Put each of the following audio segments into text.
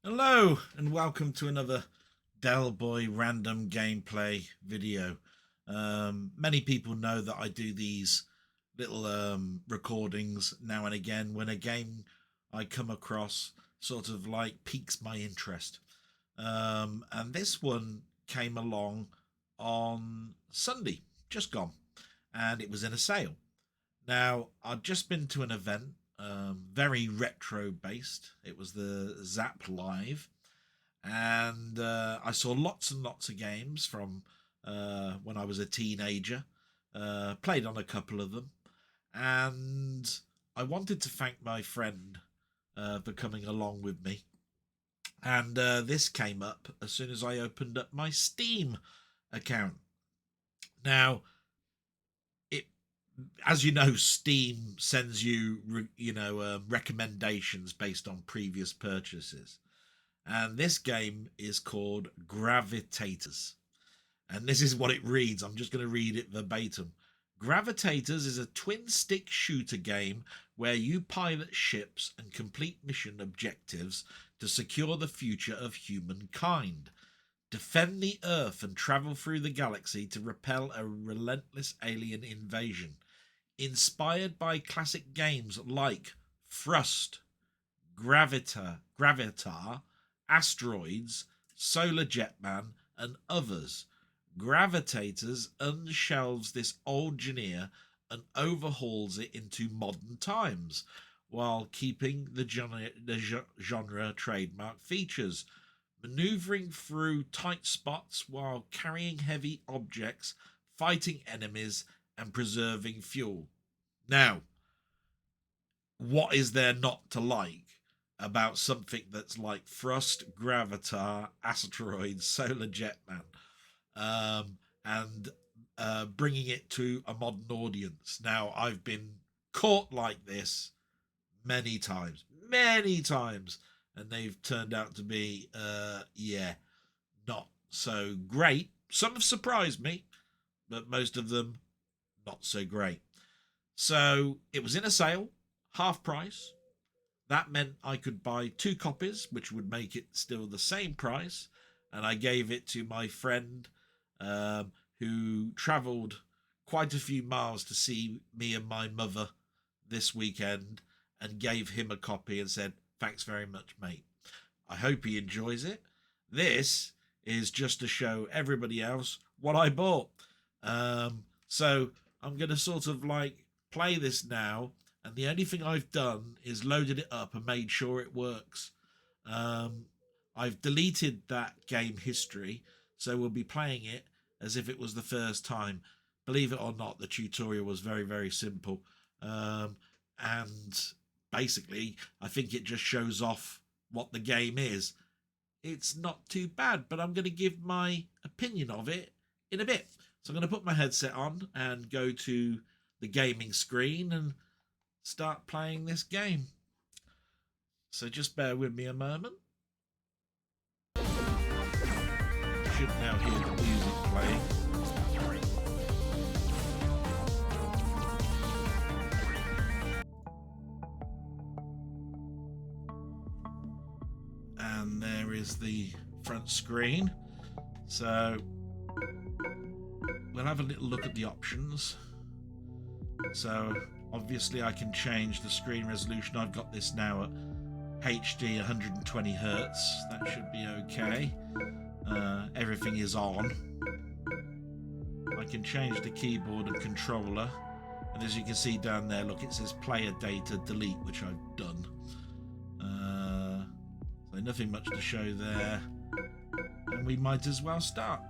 Hello and welcome to another Delboy random gameplay video. Many people know that I do these little recordings now and again when a game I come across sort of like piques my interest. And this one came along on Sunday, just gone, and it was in a sale. Now, I'd just been to an event, very retro based. It was the Zap Live, and I saw lots and lots of games from when I was a teenager. Played on a couple of them, and I wanted to thank my friend for coming along with me. And this came up as soon as I opened up my Steam account. Now, as you know, Steam sends you, recommendations based on previous purchases. And this game is called Gravitators. And this is what it reads. I'm just going to read it verbatim. Gravitators is a twin-stick shooter game where you pilot ships and complete mission objectives to secure the future of humankind. Defend the Earth and travel through the galaxy to repel a relentless alien invasion. Inspired by classic games like Thrust, Gravitar, Asteroids, Solar Jetman, and others, Gravitators unshelves this old genre and overhauls it into modern times, while keeping the genre trademark features, maneuvering through tight spots while carrying heavy objects, fighting enemies, and preserving fuel. Now, what is there not to like about something that's like Thrust, Gravitar, Asteroids, Solar Jetman, and bringing it to a modern audience? Now, I've been caught like this many times, and they've turned out to be, not so great. Some have surprised me, but most of them not so great. So it was in a sale, half price. That meant I could buy 2 copies, which would make it still the same price. And I gave it to my friend who travelled quite a few miles to see me and my mother this weekend, and gave him a copy and said, thanks very much, mate. I hope he enjoys it. This is just to show everybody else what I bought. So I'm going to sort of like play this now, and the only thing I've done is loaded it up and made sure it works. I've deleted that game history, so we'll be playing it as if it was the first time. Believe it or not, the tutorial was very, very simple. And basically, I think it just shows off what the game is. It's not too bad, but I'm going to give my opinion of it in a bit. So I'm going to put my headset on and go to the gaming screen and start playing this game. So just bear with me a moment. You should now hear the music playing. And there is the front screen. So we'll have a little look at the options. So obviously I can change the screen resolution. I've got this now at HD 120 Hertz. That should be okay. Everything is on. I can change the keyboard and controller. And as you can see down there, look, it says player data delete, which I've done. So nothing much to show there. And we might as well start.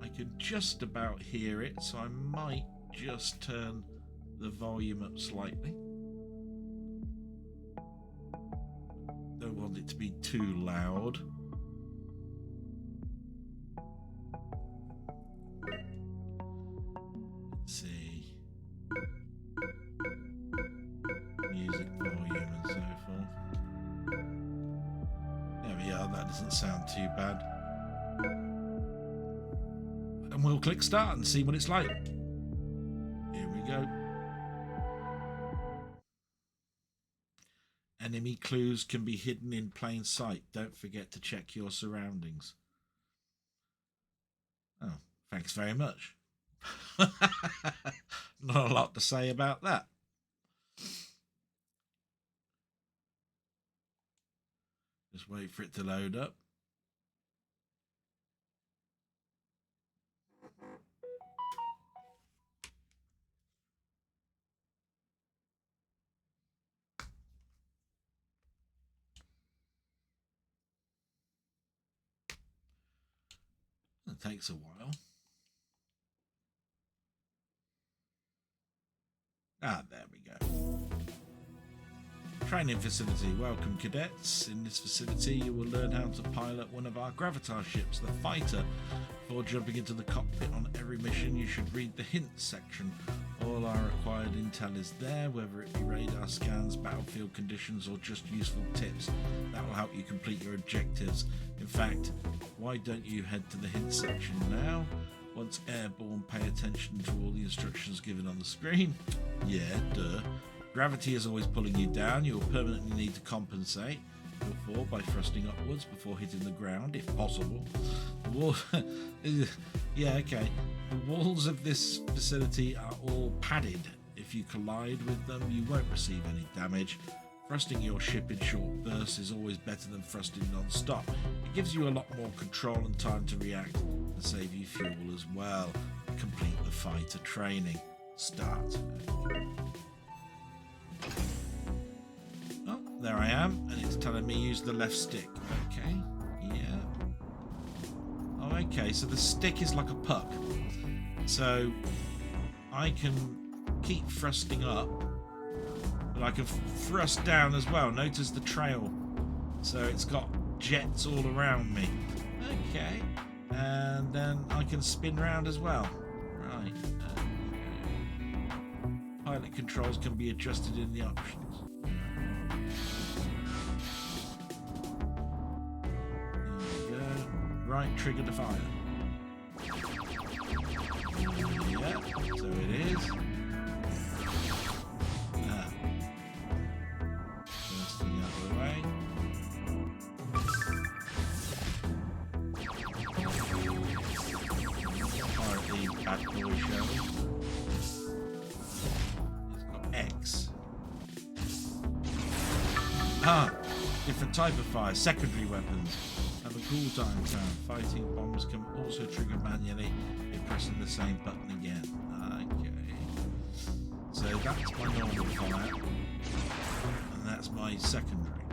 I can just about hear it, so I might just turn the volume up slightly. Don't want it to be too loud. Let's see. Music volume and so forth. There we are, that doesn't sound too bad. And we'll click start and see what it's like. Here we go. Enemy clues can be hidden in plain sight. Don't forget to check your surroundings. Oh, thanks very much. Not a lot to say about that. Just wait for it to load up. It takes a while. Ah, there we go. Training facility. Welcome, cadets. In this facility, you will learn how to pilot one of our Gravitar ships, the Fighter. Before jumping into the cockpit on every mission, you should read the hints section. All our required intel is there, whether it be radar scans, battlefield conditions, or just useful tips. That will help you complete your objectives. In fact, why don't you head to the hints section now? Once airborne, pay attention to all the instructions given on the screen. Yeah, duh. Gravity is always pulling you down. You'll permanently need to compensate your fall by thrusting upwards before hitting the ground, if possible. The wall yeah, okay. The walls of this facility are all padded. If you collide with them, you won't receive any damage. Thrusting your ship in short bursts is always better than thrusting non-stop. It gives you a lot more control and time to react and save you fuel as well. Complete the fighter training. Start. Oh, there I am, and it's telling me use the left stick. Okay, yeah. Oh, okay, so the stick is like a puck. So I can keep thrusting up, but I can thrust down as well. Notice the trail. So it's got jets all around me. Okay, and then I can spin round as well. Right. Pilot controls can be adjusted in the options. Right trigger to fire. Yeah, so it is. First thing out of the way. Fire the bad boy shell. It's got X. Ah, different type of fire, secondary weapons. Have a cooldown time. Fighting bombs can also trigger manually if pressing the same button again. Okay. So that's my normal fire. And that's my secondary.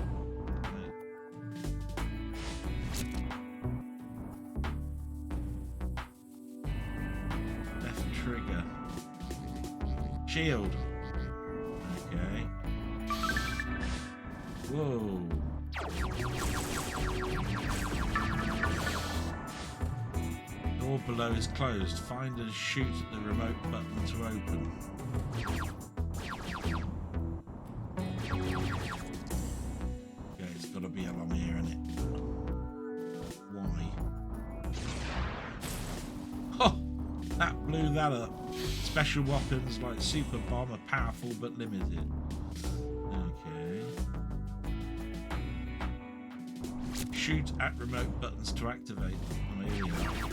Okay. Left trigger. Shield. Okay. Whoa. Door below is closed. Find and shoot the remote button to open. Okay, it's got to be along here, isn't it? Why? Oh, that blew that up. Special weapons like Super Bomb are powerful but limited. Okay. Shoot at remote buttons to activate them. Oh, here we are.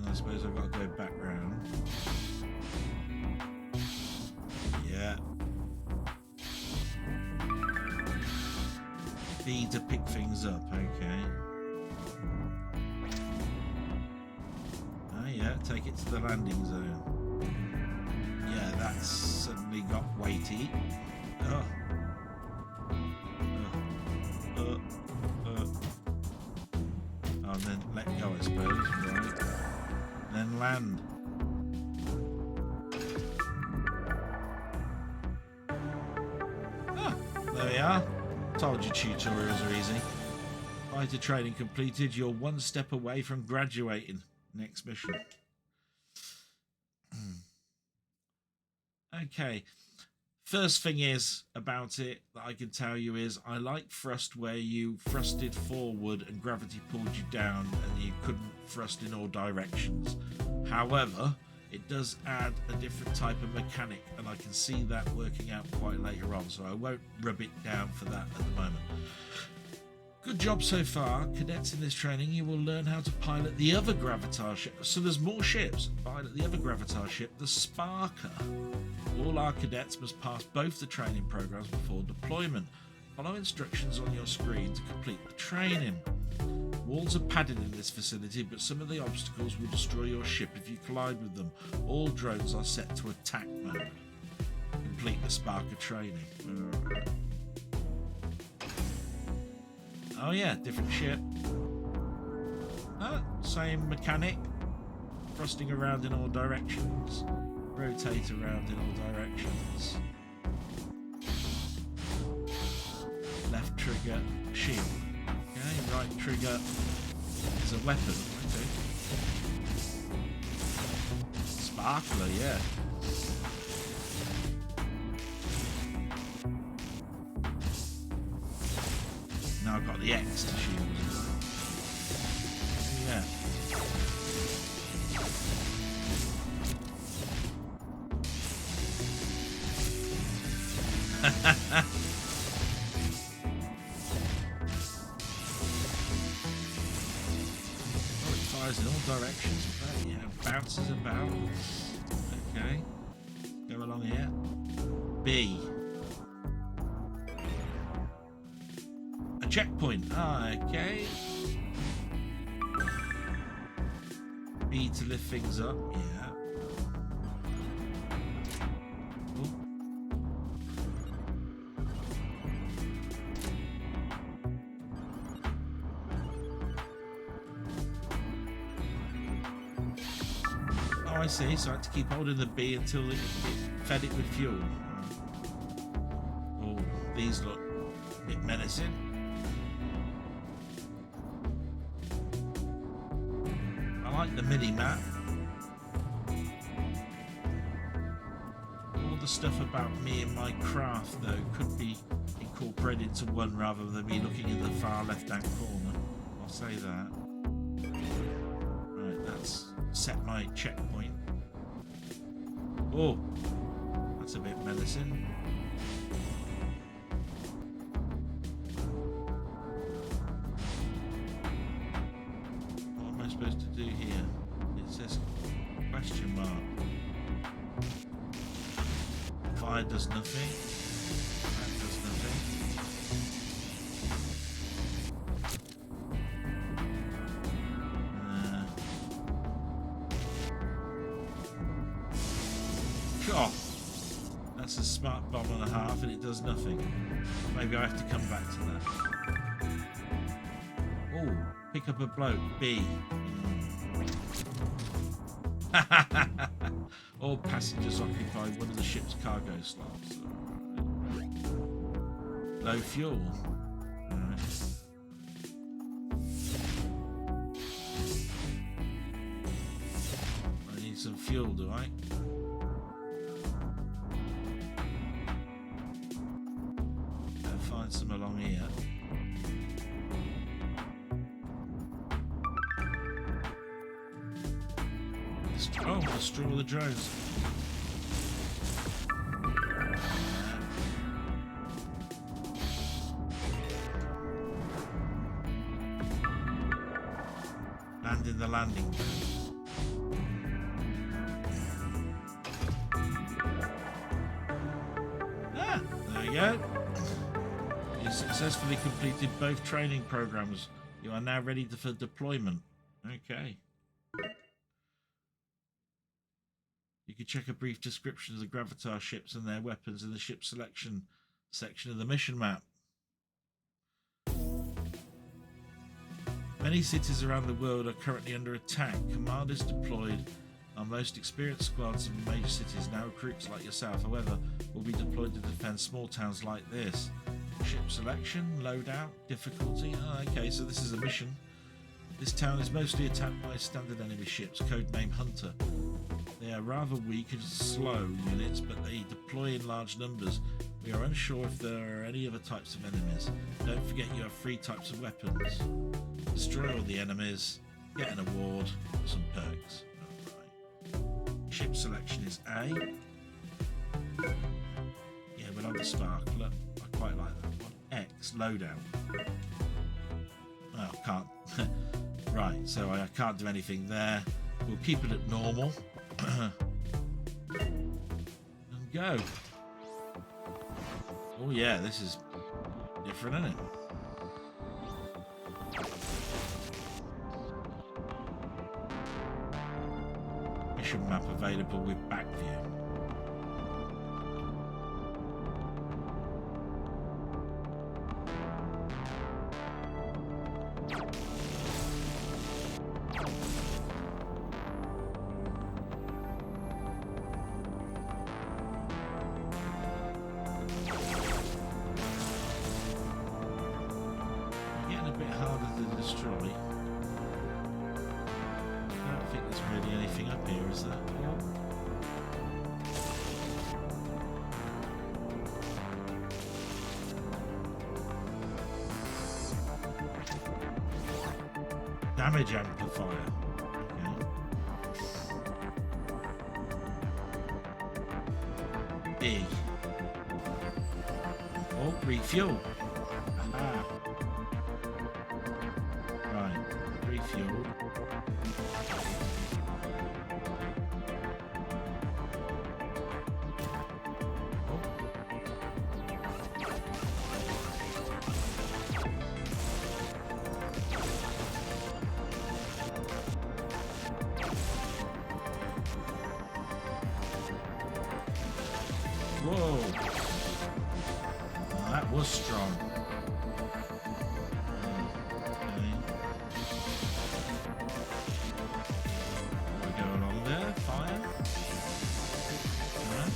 I suppose I've got to go back round. Yeah. B to pick things up, okay. Oh yeah, take it to the landing zone. Yeah, that's suddenly got weighty. Oh. And then let go, I suppose, right. Then land. Ah, there we are. Told you tutorials are easy. Fighter training completed. You're one step away from graduating. Next mission. Okay. First thing is about it that I can tell you is I like thrust where you thrusted forward and gravity pulled you down and you couldn't thrust in all directions. However, it does add a different type of mechanic, and I can see that working out quite later on, so I won't rub it down for that at the moment. Good job so far. Cadets, in this training you will learn how to pilot the other Gravitar ship. So there's more ships. Pilot the other Gravitar ship, the Sparker. All our cadets must pass both the training programs before deployment. Follow instructions on your screen to complete the training. Walls are padded in this facility, but some of the obstacles will destroy your ship if you collide with them. All drones are set to attack mode. Complete the Sparker training. Oh yeah, different ship. Same mechanic. Thrusting around in all directions. Rotate around in all directions. Left trigger, shield. Okay, right trigger is a weapon. Okay. Sparkler, yeah. Now I've got the X to shield. Yeah. Oh, it fires in all directions. Yeah, bounces about. Okay. Go along here. B. Checkpoint. Okay. B to lift things up. Yeah. Ooh. Oh, I see. So I have to keep holding the B until it fed it with fuel. Oh, these look a bit menacing. I like the mini map. All the stuff about me and my craft, though, could be incorporated into one rather than me looking in the far left-hand corner. I'll say that. Right, that's set my checkpoint. Oh, that's a bit menacing. Supposed to do here? It says question mark. Fire does nothing. That does nothing. God, that's a smart bomb and a half, and it does nothing. Maybe I have to come back to that. Oh, pick up a bloke. B. All passengers occupy one of the ship's cargo slots. Low fuel. Right. I need some fuel, do I? I'll find some along here. Oh, destroy all the drones. Land in the landing. Ah, there we go. You successfully completed both training programs. You are now ready for deployment. Okay. You can check a brief description of the Gravitar ships and their weapons in the ship selection section of the mission map. Many cities around the world are currently under attack. Commanders deployed on most experienced squads of major cities. Now recruits like yourself, however, will be deployed to defend small towns like this. Ship selection, loadout, difficulty. Oh, okay, so this is a mission. This town is mostly attacked by standard enemy ships, codenamed Hunter. They are rather weak and slow units, but they deploy in large numbers. We are unsure if there are any other types of enemies. Don't forget you have 3 types of weapons. Destroy all the enemies, get an award, some perks. Right. Ship selection is A. Yeah, we'll have the sparkler. I quite like that one. X, loadout. Oh, can't. Right, so I can't do anything there. We'll keep it at normal. And go. Oh yeah, this is different, isn't it? Mission map available with back view. Getting a bit harder to destroy. I don't think there's really anything up here, is there? Damage amplifier. Okay. B. Oh, refuel. Aha. Right, refuel. Whoa! Well, that was strong. Okay. We go along there, fire. Right.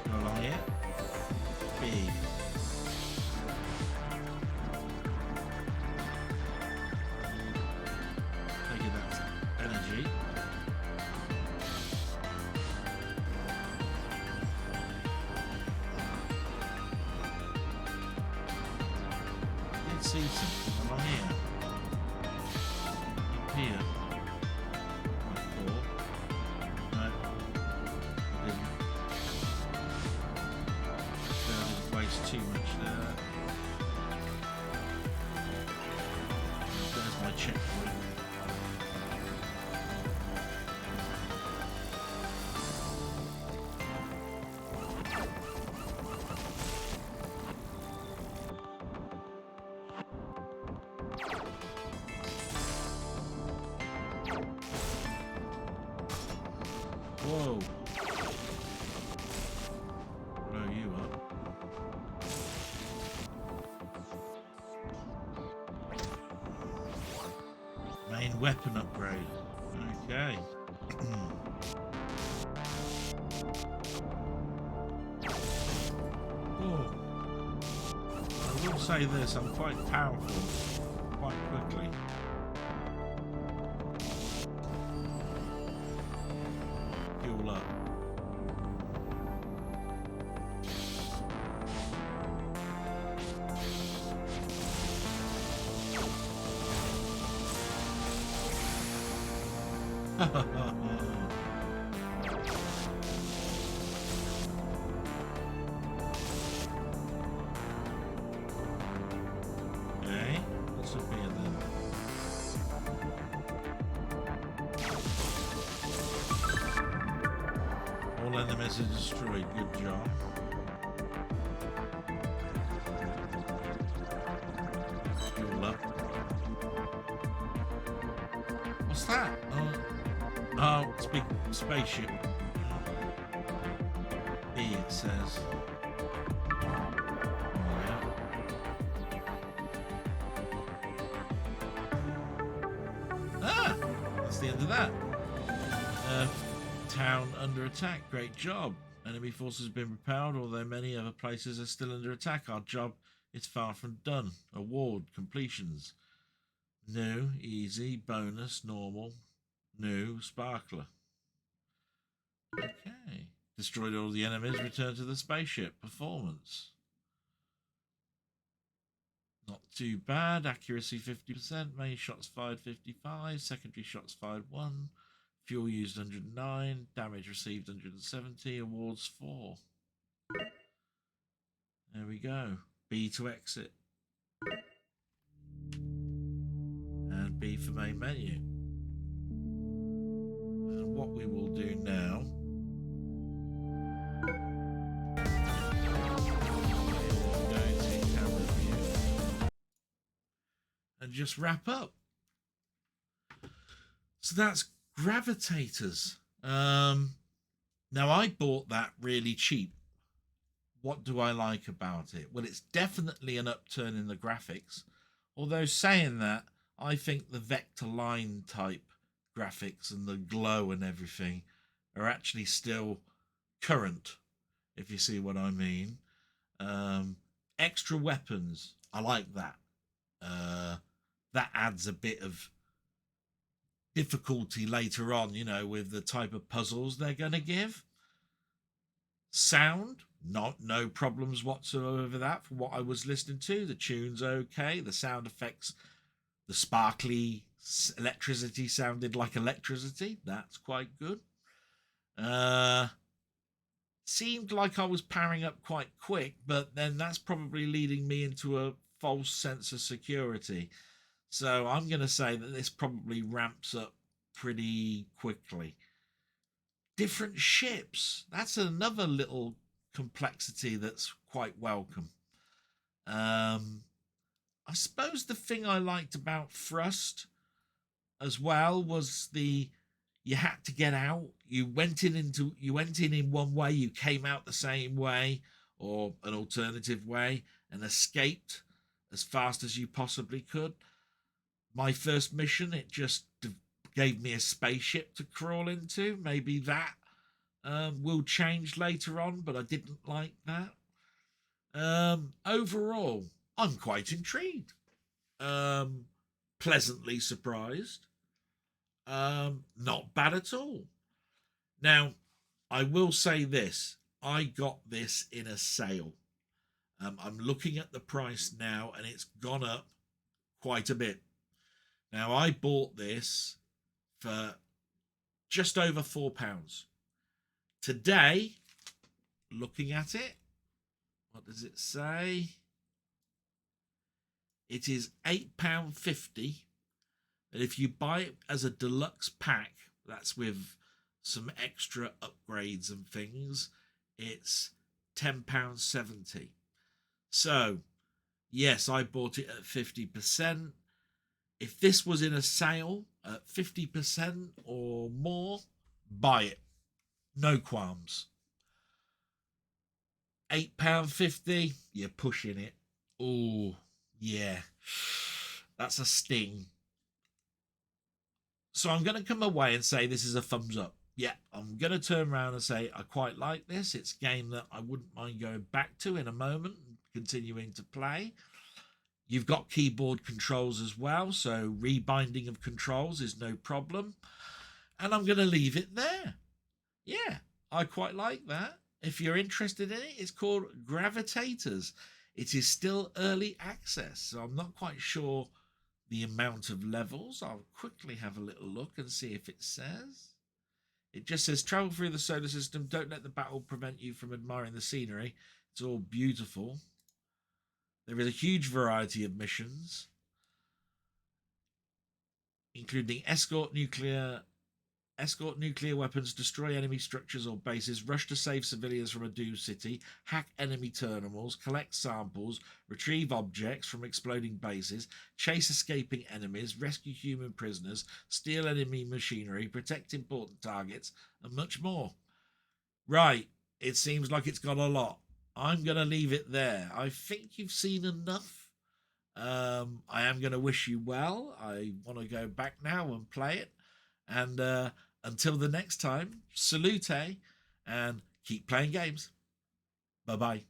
Go along here. B. Take it, that's energy. See something along here. Up here. Quite cool. No. Didn't. So I didn't waste too much there. There's my checkpoint. Whoa. Blow you up. Main weapon upgrade. Okay. Oh. I will say this, I'm quite powerful quite quickly. Fuel up. Okay, what's up here then? All enemies are destroyed, good job. Fuel up. What's that? Oh, it's a big spaceship. B, it says. Oh, yeah. Ah! That's the end of that. Town under attack. Great job. Enemy forces have been repelled, although many other places are still under attack. Our job is far from done. Award completions. New, easy, bonus, normal, new, sparkler. Okay. Destroyed all the enemies, return to the spaceship. Performance. Not too bad. Accuracy 50%. Main shots fired 55. Secondary shots fired 1. Fuel used 109. Damage received 170. Awards 4. There we go. B to exit. And B for main menu. And what we will do now and just wrap up. So that's Gravitators. Now I bought that really cheap. What do I like about it? Well, it's definitely an upturn in the graphics. Although saying that, I think the vector line type graphics and the glow and everything are actually still current, if you see what I mean. Extra weapons, I like that. That adds a bit of difficulty later on, you know, with the type of puzzles they're going to give. Sound, no problems whatsoever with that from what I was listening to. The tune's okay. The sound effects, the sparkly electricity sounded like electricity. That's quite good. Seemed like I was powering up quite quick, but then that's probably leading me into a false sense of security. So I'm going to say that this probably ramps up pretty quickly. Different ships. That's another little complexity that's quite welcome. I suppose the thing I liked about Thrust as well was you had to get out. You went in one way, you came out the same way or an alternative way and escaped as fast as you possibly could. My first mission, it just gave me a spaceship to crawl into. Maybe that will change later on, but I didn't like that. Overall, I'm quite intrigued. Pleasantly surprised. Not bad at all. Now, I will say this. I got this in a sale. I'm looking at the price now, and it's gone up quite a bit. Now, I bought this for just over £4. Today, looking at it, what does it say? It is £8.50. And if you buy it as a deluxe pack, that's with some extra upgrades and things, it's £10.70. So, yes, I bought it at 50%. If this was in a sale at 50% or more, buy it. No qualms. £8.50, you're pushing it. Oh, yeah. That's a sting. So I'm going to come away and say this is a thumbs up. Yeah, I'm going to turn around and say I quite like this. It's a game that I wouldn't mind going back to in a moment and continuing to play. You've got keyboard controls as well, so rebinding of controls is no problem. And I'm going to leave it there. Yeah, I quite like that. If you're interested in it, it's called Gravitators. It is still early access, so I'm not quite sure the amount of levels. I'll quickly have a little look and see if it says. It just says travel through the solar system. Don't let the battle prevent you from admiring the scenery. It's all beautiful. There is a huge variety of missions, including escort nuclear weapons, destroy enemy structures or bases, rush to save civilians from a doomed city, hack enemy terminals, collect samples, retrieve objects from exploding bases, chase escaping enemies, rescue human prisoners, steal enemy machinery, protect important targets, and much more. Right, it seems like it's got a lot. I'm going to leave it there. I think you've seen enough. I am going to wish you well. I want to go back now and play it. And until the next time, salute and keep playing games. Bye-bye.